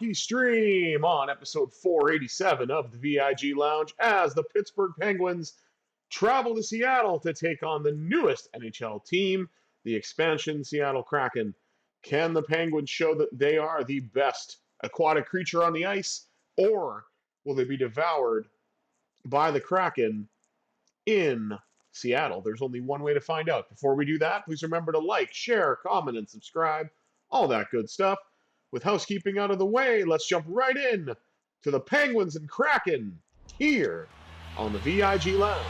Hockey Stream on episode 487 of the VIG Lounge as the Pittsburgh Penguins travel to Seattle to take on the newest NHL team, the expansion Seattle Kraken. Can the Penguins show that they are the best aquatic creature on the ice, or will they be devoured by the Kraken in Seattle? There's only one way to find out. Before we do that, please remember to like, share, comment, and subscribe. All that good stuff. With housekeeping out of the way, let's jump right in to the Penguins and Kraken here on the VIG Lounge.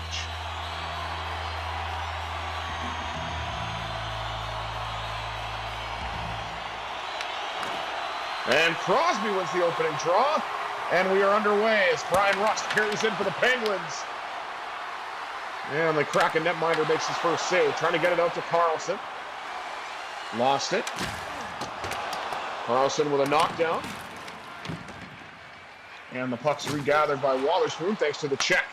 And Crosby wins the opening draw, and we are underway as Brian Rust carries in for the Penguins. And the Kraken netminder makes his first save, trying to get it out to Karlsson. Lost it. Karlsson with a knockdown. And the puck's regathered by Wallerspoon thanks to the check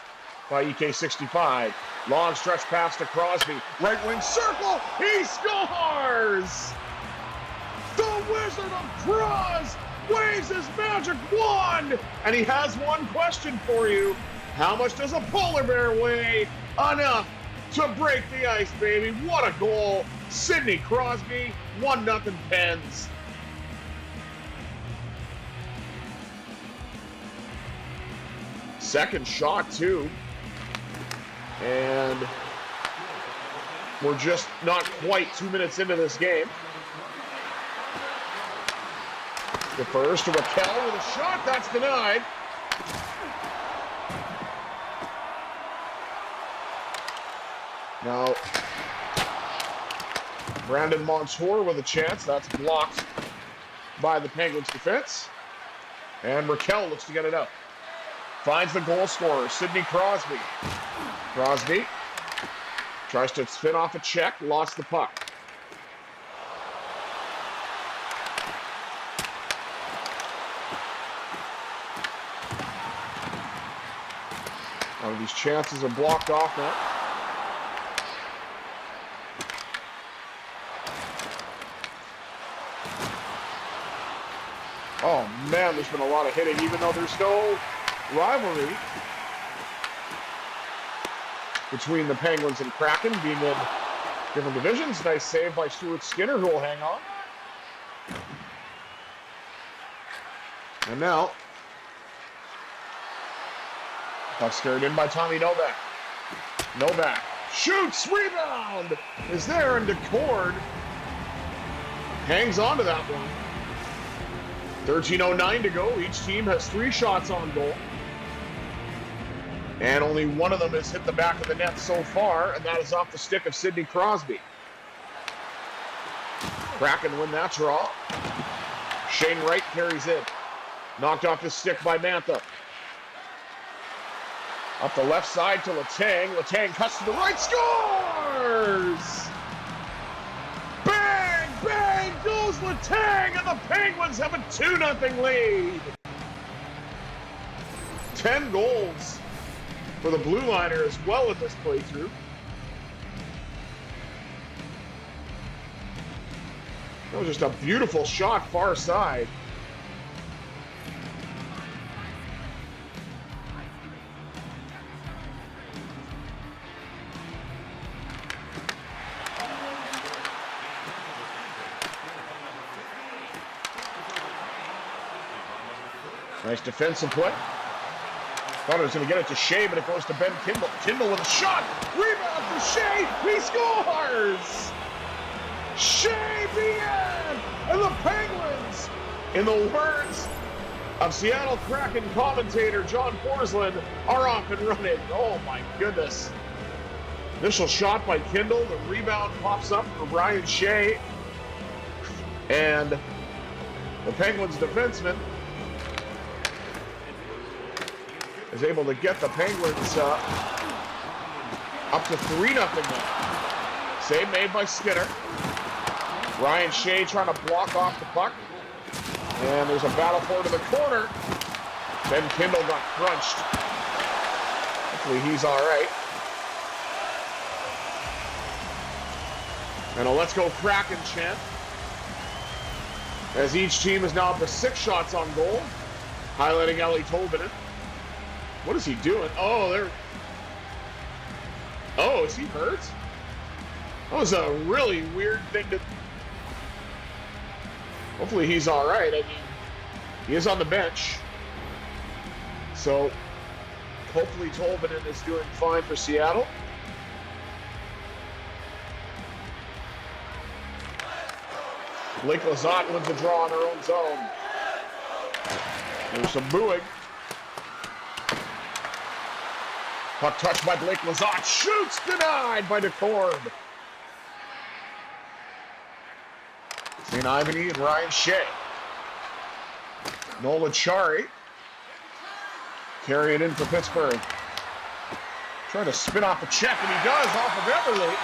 by EK65. Long stretch pass to Crosby. Right wing circle. He scores! The Wizard of Cross waves his magic wand! And he has one question for you. How much does a polar bear weigh? Enough to break the ice, baby. What a goal. Sidney Crosby, 1-0 Pens. Second shot, too. And we're just not quite 2 minutes into this game. The first to Rakell with a shot. That's denied. Now, Brandon Montour with a chance. That's blocked by the Penguins defense. And Rakell looks to get it out. Finds the goal scorer, Sidney Crosby. Crosby tries to spin off a check, lost the puck. One of these chances are blocked off now. Oh man, there's been a lot of hitting, even though there's no rivalry between the Penguins and Kraken, being in different divisions. Nice save by Stuart Skinner, who will hang on. And now, puck scared in by Tommy Novak. Novak shoots, rebound is there, and DeCord hangs on to that one. 13:09 to go. Each team has 3 shots on goal. And only one of them has hit the back of the net so far, and that is off the stick of Sidney Crosby. Kraken win that draw. Shane Wright carries in. Knocked off his stick by Mantha. Up the left side to Letang. Letang cuts to the right, scores! Bang, bang goes Letang, and the Penguins have a 2-0 lead. 10 goals for the blue liner as well in this playthrough. That was just a beautiful shot far side. Nice defensive play. Thought he was going to get it to Shea, but it goes to Ben Kimball. Kimball with a shot. Rebound for Shea. He scores! Shea Bien! And the Penguins, in the words of Seattle Kraken commentator John Porslin, are off and running. Oh my goodness. Initial shot by Kindle. The rebound pops up for Ryan Shea. And the Penguins defenseman is able to get the Penguins up to 3-0 now. Save made by Skinner. Ryan Shea trying to block off the puck. And there's a battle for it in the corner. Ben Kindle got crunched. Hopefully he's all right. And a let's go Kraken chant. As each team is now up to 6 shots on goal, highlighting Erik Karlsson. What is he doing? Oh, there. Oh, is he hurt? That was a really weird thing to. Hopefully he's all right. I mean, he is on the bench. So hopefully Tolvanen is doing fine for Seattle. Blake Lizotte wins the draw on their own zone. There's some booing. Puck touched by Blake Lizotte. Shoots denied by DeCord. St. Ivany and Ryan Shea. Nola Chari. Carry it in for Pittsburgh. Trying to spin off the check, and he does off of Everly.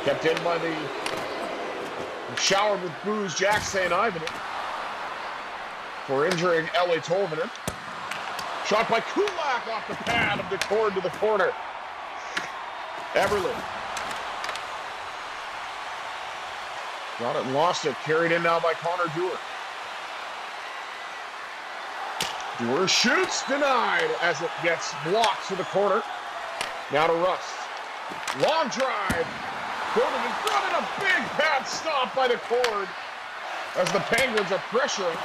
Kept in by the showered with booze Jack St. Ivany for injuring Erik Karlsson. Shot by Kulak off the pad of DeCord to the corner. Everly. Got it and lost it. Carried in now by Connor Dewar. Dewar shoots, denied as it gets blocked to the corner. Now to Rust. Long drive. Going in front and a big pad stop by DeCord as the Penguins are pressuring.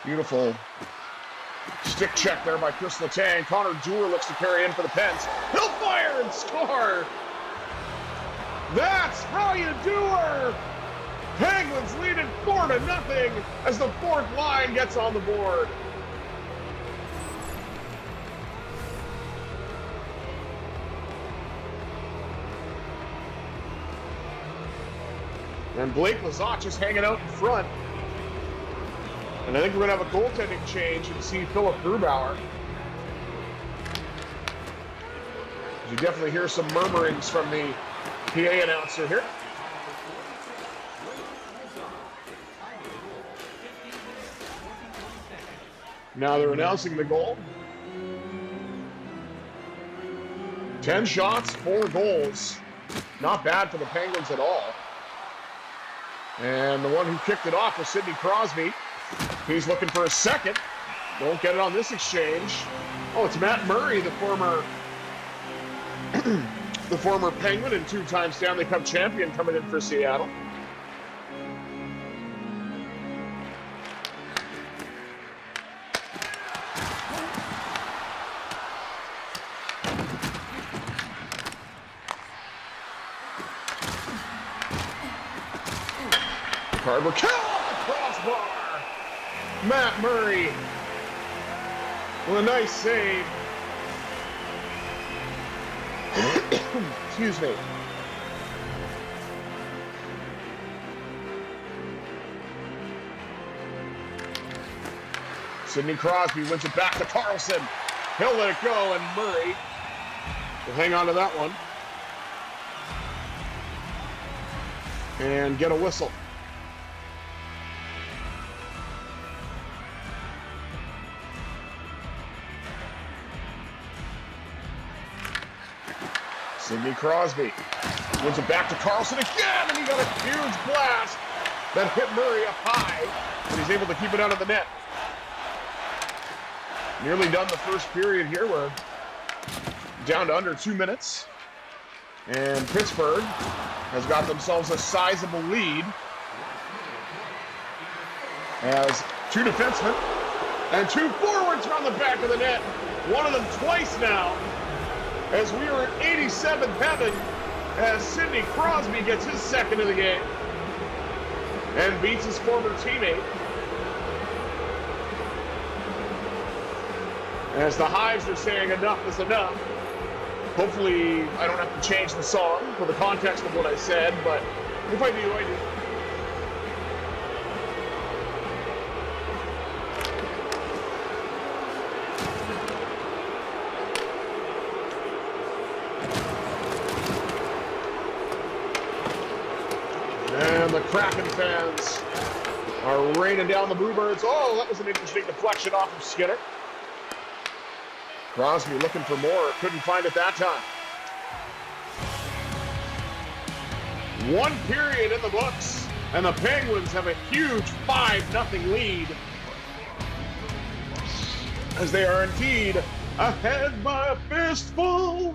Beautiful stick check there by Chris Letang. Connor Dewar looks to carry in for the Pens. He'll fire and score! That's how you do her! Penguins lead it 4-0 as the fourth line gets on the board. And Blake Lizotte just hanging out in front. And I think we're going to have a goaltending change and see Philip Grubauer. You definitely hear some murmurings from the PA announcer here. Now they're announcing the goal. 10 shots, 4 goals. Not bad for the Penguins at all. And the one who kicked it off was Sidney Crosby. He's looking for a second. Won't get it on this exchange. Oh, it's Matt Murray, the former Penguin and 2-time Stanley Cup champion, coming in for Seattle. Rakell off the crossbar. Matt Murray with a nice save. Excuse me. Sidney Crosby wins it back to Karlsson. He'll let it go, and Murray will hang on to that one and get a whistle. Sidney Crosby wins it back to Karlsson again, and he got a huge blast that hit Murray up high, but he's able to keep it out of the net. Nearly done the first period here. We're down to under 2 minutes, and Pittsburgh has got themselves a sizable lead as 2 defensemen and 2 forwards are on the back of the net. One of them twice now, as we are at 87th heaven, as Sidney Crosby gets his second of the game and beats his former teammate. As the Hives are saying enough is enough. Hopefully I don't have to change the song for the context of what I said, but if I do, I do. And the Kraken fans are raining down the Bluebirds. Oh, that was an interesting deflection off of Skinner. Crosby looking for more. Couldn't find it that time. 1 period in the books, and the Penguins have a huge 5-0 lead, as they are indeed ahead by a fistful.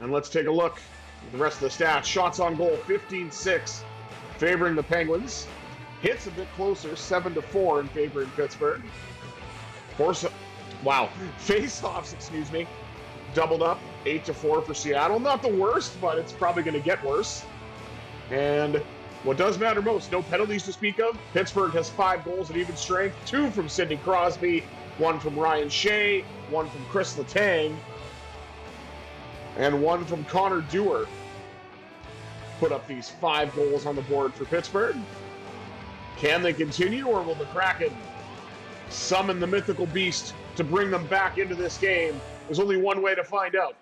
And let's take a look at the rest of the stats. Shots on goal, 15-6, favoring the Penguins. Hits a bit closer, 7-4 in favoring Pittsburgh. Face-offs, doubled up, 8-4 for Seattle. Not the worst, but it's probably going to get worse. And what does matter most, no penalties to speak of. Pittsburgh has 5 goals at even strength, 2 from Sidney Crosby, 1 from Ryan Shea, 1 from Chris Letang, and 1 from Connor Dewar. Put up these 5 goals on the board for Pittsburgh. Can they continue, or will the Kraken summon the mythical beast to bring them back into this game? There's only one way to find out.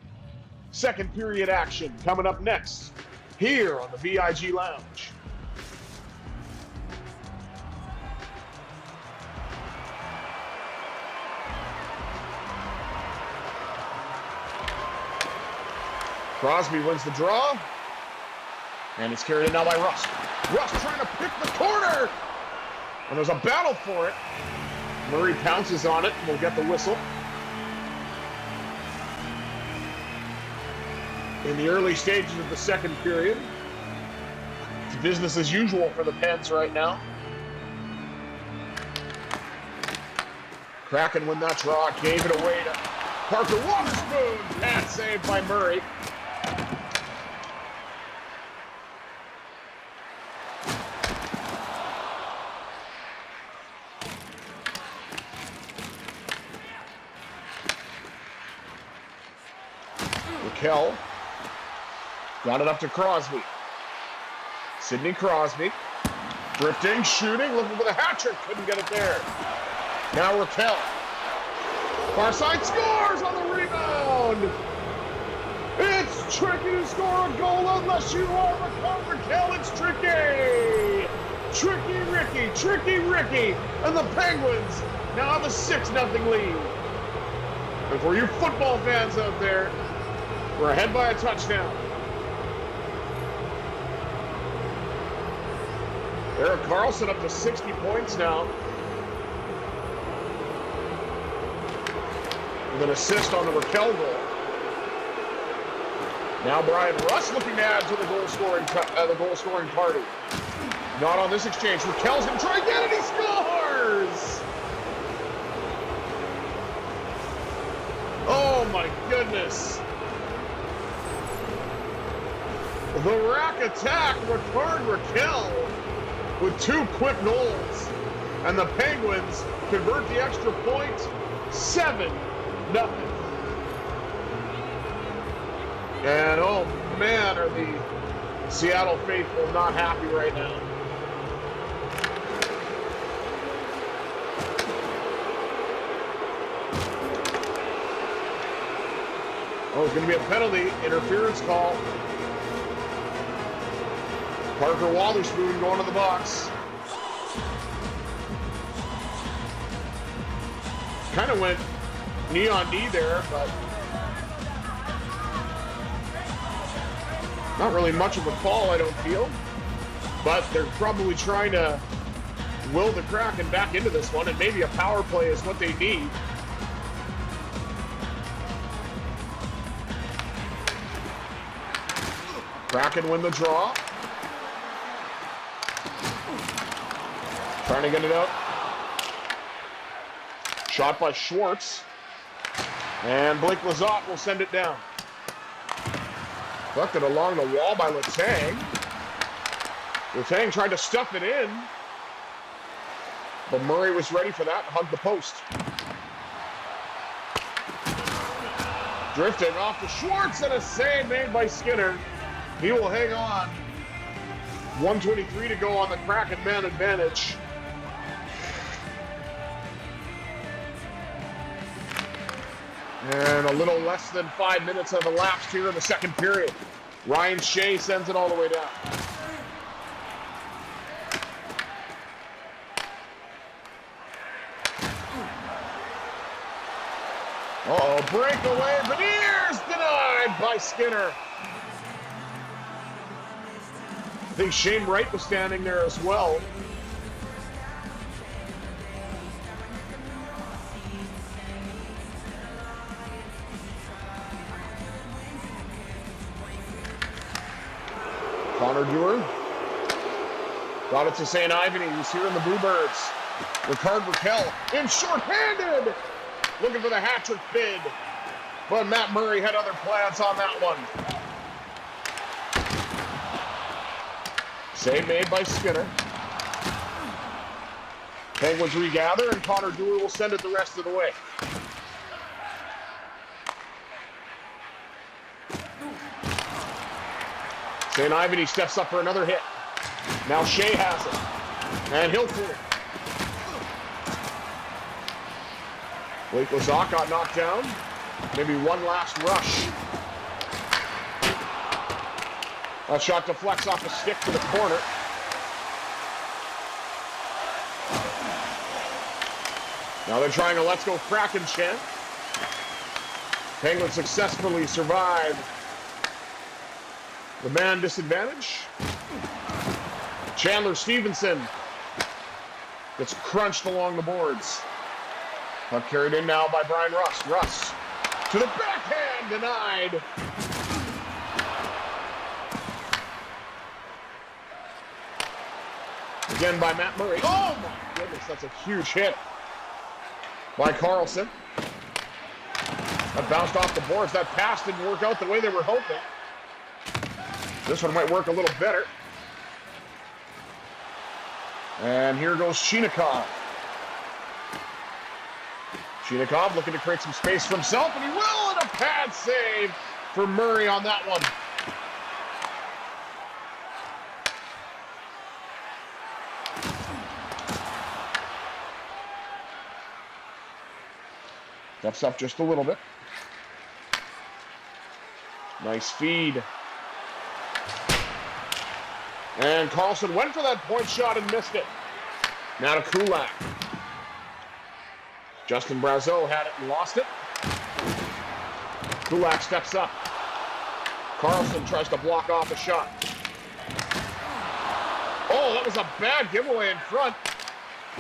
Second period action coming up next here on the VIG Lounge. Crosby wins the draw, and it's carried in now by Russ. Russ trying to pick the corner, and there's a battle for it. Murray pounces on it, and we'll get the whistle. In the early stages of the second period, it's business as usual for the Pens right now. Kraken win that draw, gave it away to Parker Waterspoon. Pass saved by Murray. Rakell got it up to Crosby. Sidney Crosby drifting, shooting, looking for the hat trick, couldn't get it there. Now Rakell, far side, scores on the rebound. It's tricky to score a goal unless you are Rakell. It's tricky. Tricky Ricky, and the Penguins now have a 6-0 lead. And for you football fans out there, we're ahead by a touchdown. Erik Karlsson up to 60 points now, with an assist on the Rakell goal. Now Brian Russ looking to add to the goal scoring party. Not on this exchange. Rakell's going to try again, and he scores! Oh my goodness. The rack attack, Rakell with 2 quick goals. And the Penguins convert the extra point, 7-0. And oh man, are the Seattle faithful not happy right now. Oh, it's going to be a penalty, interference call. Parker Waterspoon going to the box. Kind of went knee on knee there, but not really much of a call, I don't feel. But they're probably trying to will the Kraken back into this one, and maybe a power play is what they need. Kraken win the draw. Trying to get it out. Shot by Schwartz. And Blake Lizotte will send it down. Left it along the wall by Letang. Letang tried to stuff it in, but Murray was ready for that and hugged the post. Drifting off to Schwartz, and a save made by Skinner. He will hang on. 1:23 to go on the Kraken man advantage. And a little less than 5 minutes have elapsed here in the second period. Ryan Shea sends it all the way down. breakaway. Veneers denied by Skinner. I think Shane Wright was standing there as well. Connor Dewar got it to St. Ivany. He's here in the Bluebirds. Rakell in short-handed. Looking for the hat-trick bid. But Matt Murray had other plans on that one. Save made by Skinner. Penguins regather, and Connor Dewar will send it the rest of the way. St. Ivany steps up for another hit. Now Shea has it. And he'll clear it. Blake Lazak got knocked down. Maybe one last rush. A shot deflects off the stick to the corner. Now they're trying a Let's Go Kraken chant. Penguins successfully survive the man disadvantage. Chandler Stevenson gets crunched along the boards. Puck carried in now by Brian Russ. Russ to the backhand, denied. Again by Matt Murray. Oh my goodness, that's a huge hit by Karlsson. That bounced off the boards. That pass didn't work out the way they were hoping. This one might work a little better. And here goes Chinakhov. Chinakhov looking to create some space for himself, and he will, and a pad save for Murray on that one. Steps up just a little bit. Nice feed. And Karlsson went for that point shot and missed it. Now to Kulak. Justin Brazeau had it and lost it. Kulak steps up. Karlsson tries to block off a shot. Oh, that was a bad giveaway in front.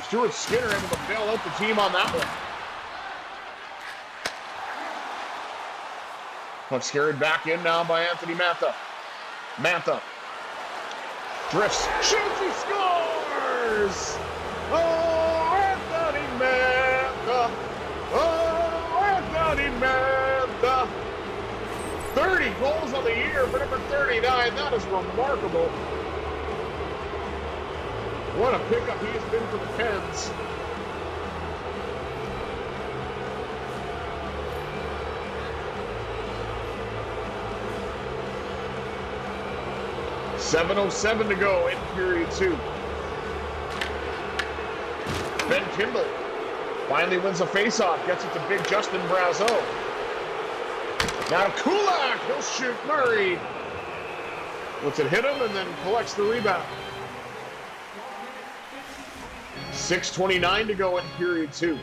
Stuart Skinner able to bail out the team on that one. Puck's carried back in now by Anthony Mantha. Mantha drifts, shoots, he scores! Oh, Anthony Mantha! Oh, Anthony Mantha! 30 goals on the year for number 39. That is remarkable. What a pickup he has been for the Pens. .707 to go in period 2. Ben Kimball finally wins a faceoff, gets it to big Justin Brazeau. Now to Kulak, he'll shoot Murray. Lets it hit him and then collects the rebound. 6:29 to go in period 2.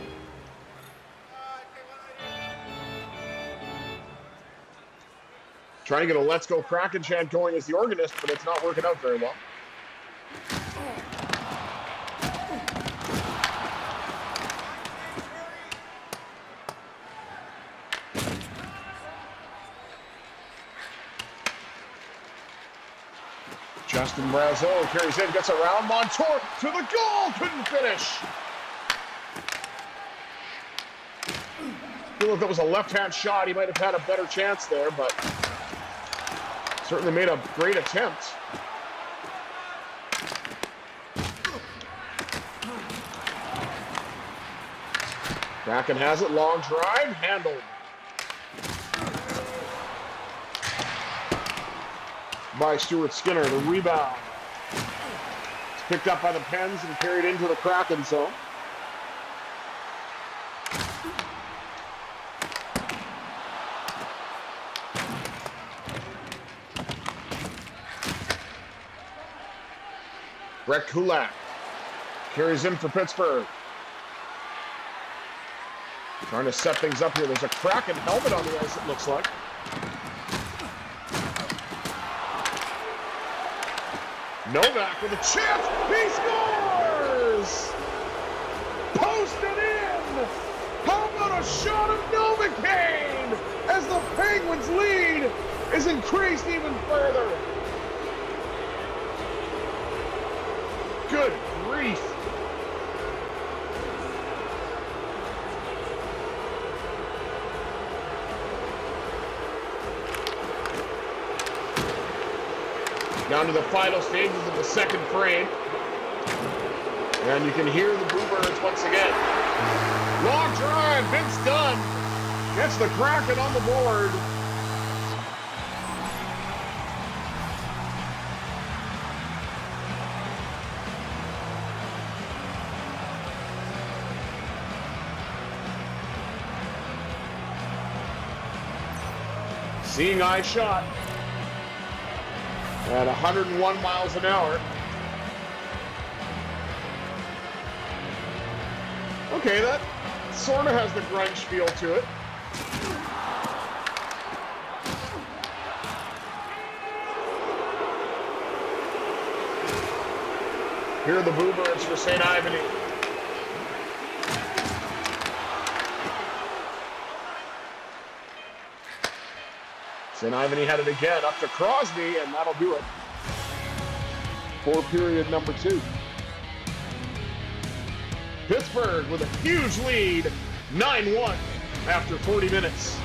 Trying to get a Let's Go Kraken chant going as the organist, but it's not working out very well. Justin Brazeau carries in, gets around Montour to the goal, couldn't finish. I feel if it was a left-hand shot, he might have had a better chance there, but certainly made a great attempt. Kraken has it, long drive, handled by Stuart Skinner. The rebound. It's picked up by the Pens and carried into the Kraken zone. Brett Kulak carries in for Pittsburgh. Trying to set things up here. There's a Kraken helmet on the ice, it looks like. Novak with a chance. He scores! Posted in! How about a shot of Novocaine as the Penguins' lead is increased even further? Good grief. Down to the final stages of the second frame. And you can hear the Bluebirds once again. Long drive, Vince Dunn gets the Kraken on the board. Seeing eye shot at 101 miles an hour. Okay, that sort of has the grunge feel to it. Here are the Bluebirds for St. Ivany. St. Ivany had it again up to Crosby, and that'll do it for period number 2. Pittsburgh with a huge lead, 9-1 after 40 minutes.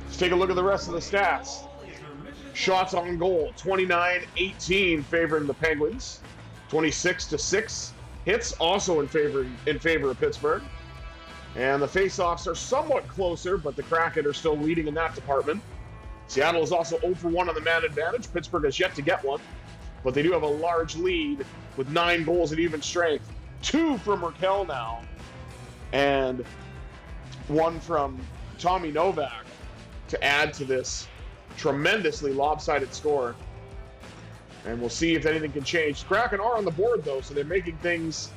Let's take a look at the rest of the stats. Shots on goal, 29-18 favoring the Penguins. 26-6 hits also in favor of Pittsburgh. And the face-offs are somewhat closer, but the Kraken are still leading in that department. Seattle is also 0 for 1 on the man advantage. Pittsburgh has yet to get one, but they do have a large lead with 9 goals at even strength. 2 from Rakell now, and 1 from Tommy Novak to add to this tremendously lopsided score. And we'll see if anything can change. The Kraken are on the board, though, so they're making things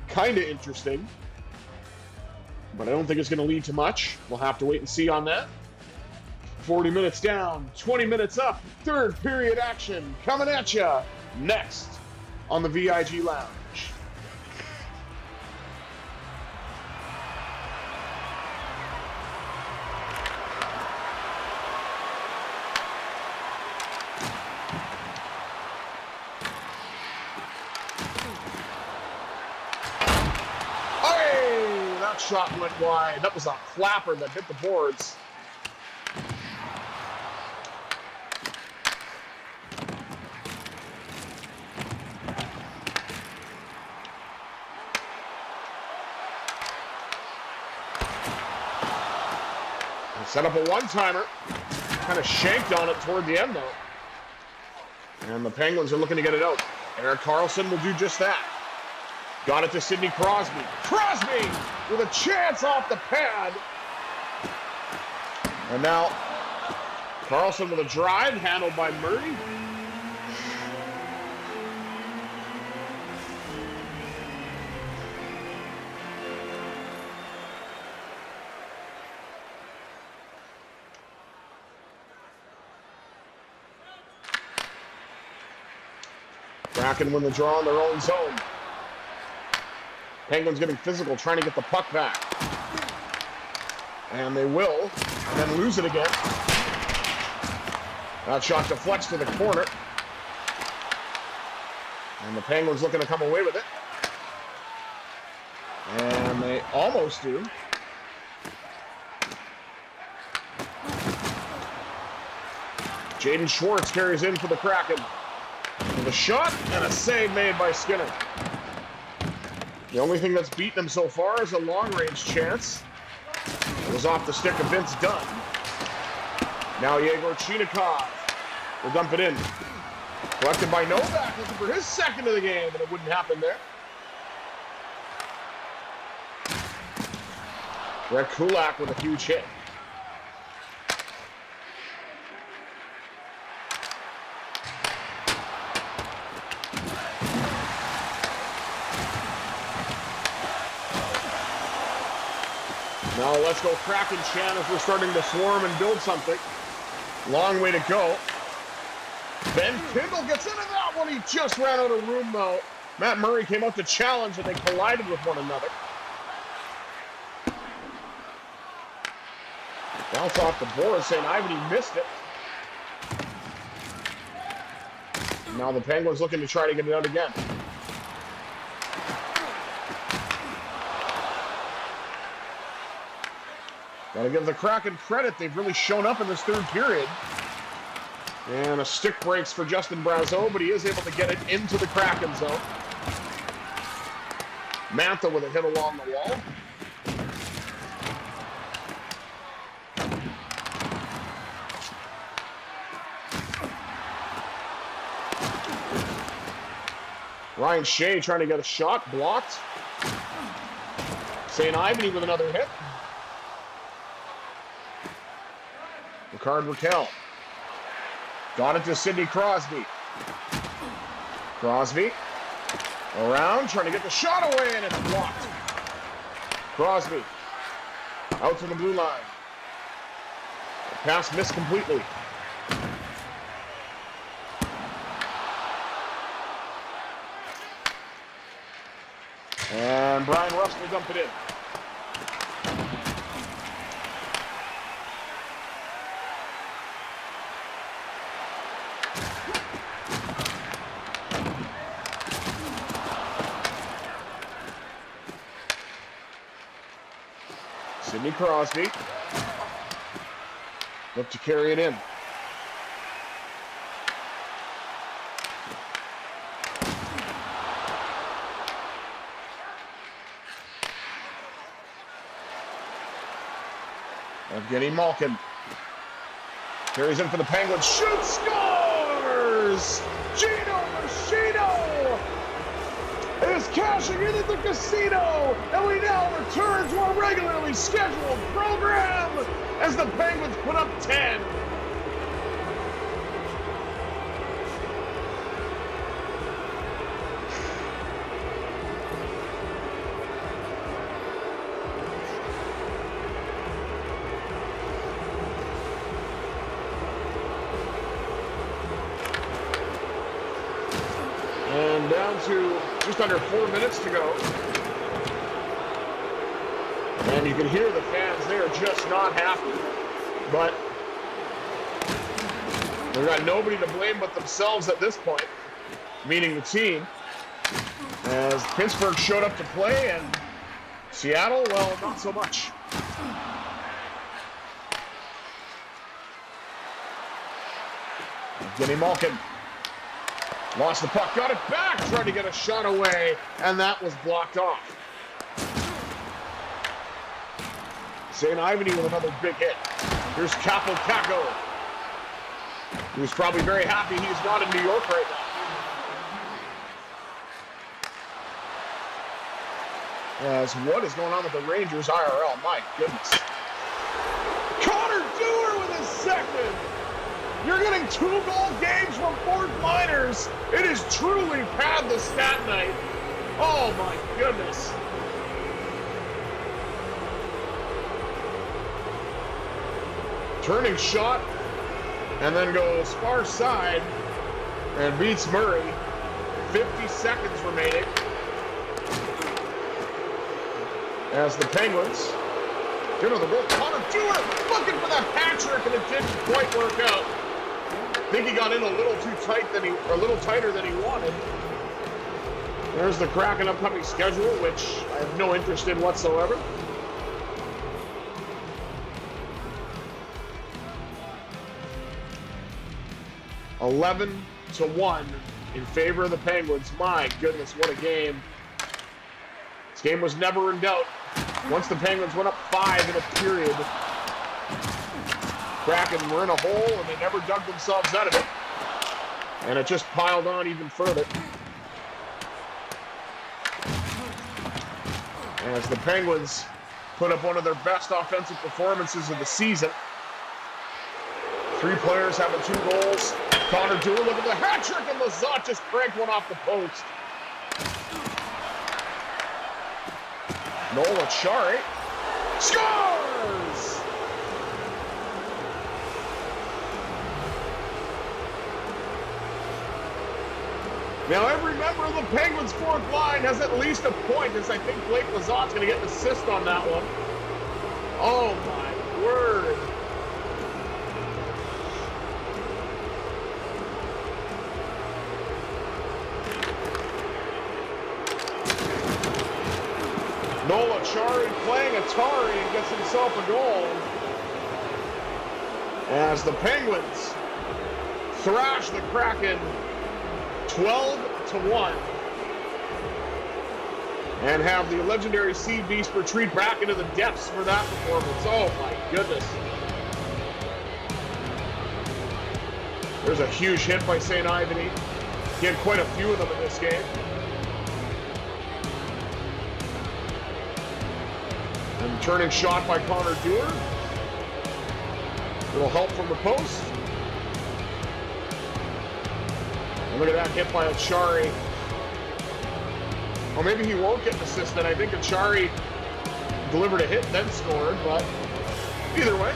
kind of interesting. But I don't think it's going to lead to much. We'll have to wait and see on that. 40 minutes down, 20 minutes up. Third period action coming at you next on the VIG Lounge. That shot went wide. That was a flapper that hit the boards. Set up a one-timer. Kind of shanked on it toward the end, though. And the Penguins are looking to get it out. Erik Karlsson will do just that. Got it to Sidney Crosby. Crosby with a chance off the pad. And now Karlsson with a drive handled by Murray. Kraken win the draw in their own zone. Penguins getting physical, trying to get the puck back. And they will, and then lose it again. That shot deflects to the corner. And the Penguins looking to come away with it. And they almost do. Jaden Schwartz carries in for the Kraken. With a shot and a save made by Skinner. The only thing that's beaten him so far is a long-range chance. It was off the stick of Vince Dunn. Now Yegor Chinikov will dump it in. Collected by Novak, looking for his second of the game, but it wouldn't happen there. Brett Kulak with a huge hit. Now let's go Kraken chant as we're starting to swarm and build something. Long way to go. Ben Kindle gets into that one. He just ran out of room, though. Matt Murray came out to challenge, and they collided with one another. Bounce off the board. St. Ivany missed it. Now the Penguins looking to try to get it out again. Gotta give the Kraken credit. They've really shown up in this third period. And a stick breaks for Justin Brazeau, but he is able to get it into the Kraken zone. Mantha with a hit along the wall. Ryan Shea trying to get a shot, blocked. St. Ivany with another hit. Rakell. Got it to Sidney Crosby. Crosby around, trying to get the shot away, and it's blocked. Crosby out to the blue line. The pass missed completely. And Brian Rust will dump it in. Sidney Crosby. Look to carry it in. Evgeny Malkin. Carries in for the Penguins. Shoots, scores! Gino Machino is cashing in at the casino, and we now return to our regularly scheduled program as the Penguins put up 10. And down to just under 4 minutes to go. And you can hear the fans, they are just not happy. But they've got nobody to blame but themselves at this point, meaning the team. As Pittsburgh showed up to play, and Seattle, well, not so much. Evgeny Malkin. Lost the puck, got it back, tried to get a shot away, and that was blocked off. St. Ivany with another big hit. Here's Capo Caco, who's probably very happy he's not in New York right now. As what is going on with the Rangers IRL? My goodness. Connor Dewar with his second. You're getting 2-goal games from Fort Miners. It is truly pad the stat night. Oh my goodness. Turning shot, and then goes far side and beats Murray. 50 seconds remaining. As the Penguins get on the goal. Connor Dewar looking for the hat trick, and it didn't quite work out. I think he got in a little too tight or a little tighter than he wanted. There's the Kraken upcoming schedule, which I have no interest in whatsoever. (11-1) in favor of the Penguins. My goodness, what a game. This game was never in doubt. Once the Penguins went up 5 in a period, Kraken were in a hole, and they never dug themselves out of it. And it just piled on even further. As the Penguins put up one of their best offensive performances of the season. 3 players having 2 goals. Connor Dewar looking for the hat trick, and Lazat just cranked one off the post. Noel Achari Scores! Now every member of the Penguins' fourth line has at least a point, as I think Blake Lazat's going to get an assist on that one. Oh my word. Nola Chari playing Atari and gets himself a goal as the Penguins thrash the Kraken 12-1 and have the legendary Sea Beast retreat back into the depths for that performance. Oh my goodness. There's a huge hit by St. Ivany. He had quite a few of them in this game. And turning shot by Connor Dewar. Little help from the post. And look at that hit by Achari. Or maybe he won't get an assist then. I think Achari delivered a hit then scored, but either way,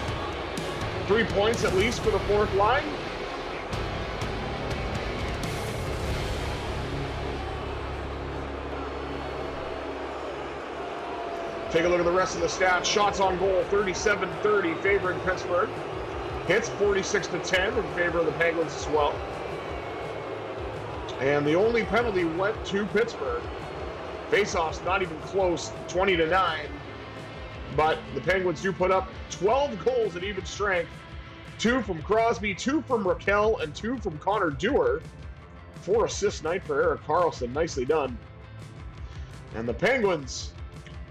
3 points at least for the fourth line. Take a look at the rest of the stats. Shots on goal, 37-30, favoring Pittsburgh. Hits, 46-10 in favor of the Penguins as well. And the only penalty went to Pittsburgh. Faceoffs not even close, 20-9. But the Penguins do put up 12 goals at even strength. 2 from Crosby, 2 from Rakell, and 2 from Connor Dewar. 4 assist night for Erik Karlsson. Nicely done. And the Penguins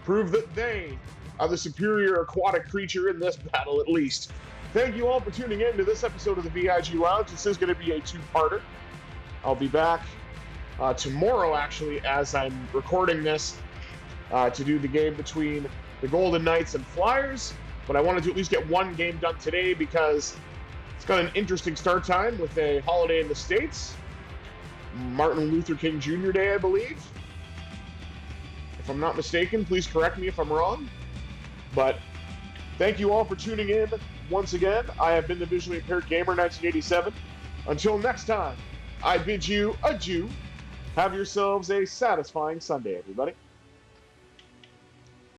prove that they are the superior aquatic creature in this battle, at least. Thank you all for tuning in to this episode of the VIG Lounge. This is going to be a two-parter. I'll be back tomorrow, actually, as I'm recording this, to do the game between the Golden Knights and Flyers. But I wanted to at least get one game done today because it's got an interesting start time with a holiday in the States. Martin Luther King Jr. Day, I believe. If I'm not mistaken, please correct me if I'm wrong. But thank you all for tuning in once again. I have been the Visually Impaired Gamer 1987. Until next time, I bid you adieu. Have yourselves a satisfying Sunday, everybody.